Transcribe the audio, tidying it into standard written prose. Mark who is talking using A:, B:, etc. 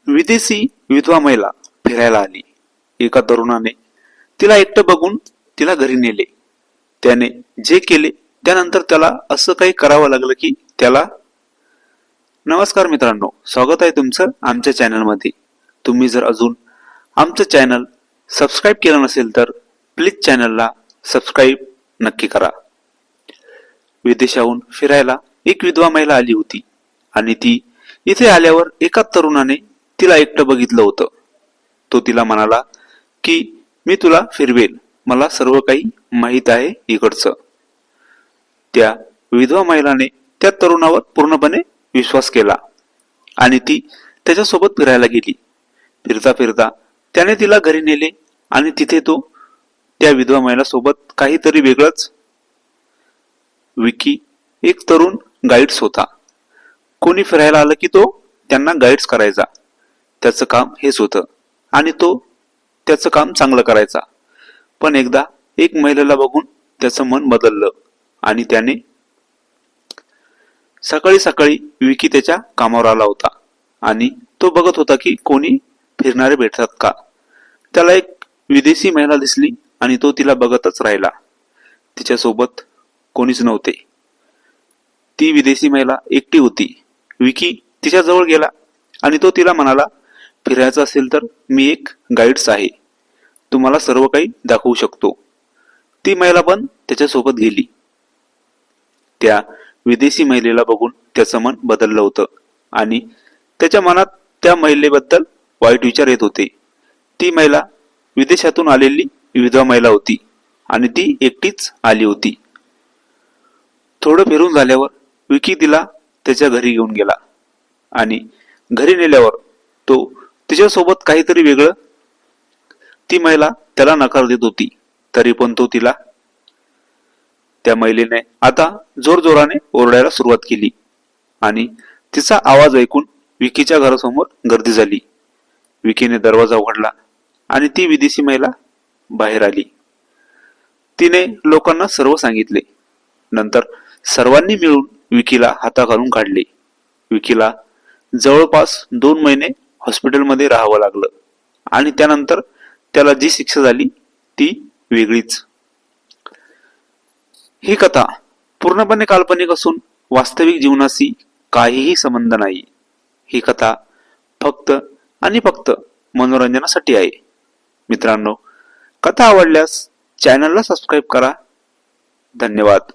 A: विदेशी विधवा महिला फिरायला आली. एका तरुणाने तिला एकटं बघून तिला घरी नेले. त्याने जे केले त्यानंतर त्याला असं काही करावं लागलं की त्याला. नमस्कार मित्रांनो, स्वागत आहे तुमचं आमच्या चॅनलमध्ये. तुम्ही जर अजून आमचं चॅनल सबस्क्राईब केलं नसेल तर प्लीज चॅनलला सबस्क्राईब नक्की करा. विदेशाहून फिरायला एक विधवा महिला आली होती आणि ती इथे आल्यावर एका तरुणाने तिला एकटं बघितलं होतं. तो तिला म्हणाला की मी तुला फिरवेल, मला सर्व काही माहीत आहे इकडचं. त्या विधवा महिलाने त्या तरुणावर पूर्णपणे विश्वास केला आणि ती त्याच्यासोबत फिरायला गेली. फिरता फिरता त्याने तिला घरी नेले आणि तिथे तो त्या विधवा महिला सोबत काहीतरी वेगळंच. विकी एक तरुण गाईड्स होता. कोणी फिरायला आलं की तो त्यांना गाईड्स करायचा. त्याचं काम हेच होतं आणि तो त्याचं काम चांगलं करायचा. पण एकदा एक महिलेला बघून त्याचं मन बदललं आणि त्याने सकाळी सकाळी विकी त्याच्या कामावर आला होता आणि तो बघत होता की कोणी फिरणारे भेटतात का. त्याला एक विदेशी महिला दिसली आणि तो तिला बघतच राहिला. तिच्यासोबत कोणीच नव्हते. ती विदेशी महिला एकटी होती. विकी तिच्याजवळ गेला आणि तो तिला म्हणाला, फिरायचं असेल तर मी एक गाईड्स आहे, तुम्हाला सर्व काही दाखवू शकतो. ती महिला पण त्याच्यासोबत गेली. त्या विदेशी महिलेला बघून त्याचं मन बदललं होतं आणि त्याच्या मनात त्या महिलेबद्दल वाईट विचार येत होते. ती महिला विदेशातून आलेली विधवा महिला होती आणि ती एकटीच आली होती. थोडं फिरून झाल्यावर विकी तिला त्याच्या घरी घेऊन गेला आणि घरी नेल्यावर तो तिच्यासोबत काहीतरी वेगळं. ती महिला त्याला नकार देत होती तरी पण तो तिला. त्या महिलेने आता जोरजोराने ओरडायला सुरुवात केली आणि तिचा आवाज ऐकून विकीच्या घरासमोर गर्दी झाली. विकीने दरवाजा उघडला आणि ती विदेशी महिला बाहेर आली. तिने लोकांना सर्व सांगितले. नंतर सर्वांनी मिळून विकीला हाताखालून काढले. विकीला जवळपास 2 महिने हॉस्पिटलमध्ये राहावं लागलं आणि त्यानंतर त्याला जी शिक्षा झाली ती वेगळीच. ही कथा पूर्णपणे काल्पनिक असून वास्तविक जीवनाशी काहीही संबंध नाही. ही कथा फक्त आणि फक्त मनोरंजनासाठी आहे. मित्रांनो, कथा आवडल्यास चॅनलला सबस्क्राईब करा. धन्यवाद.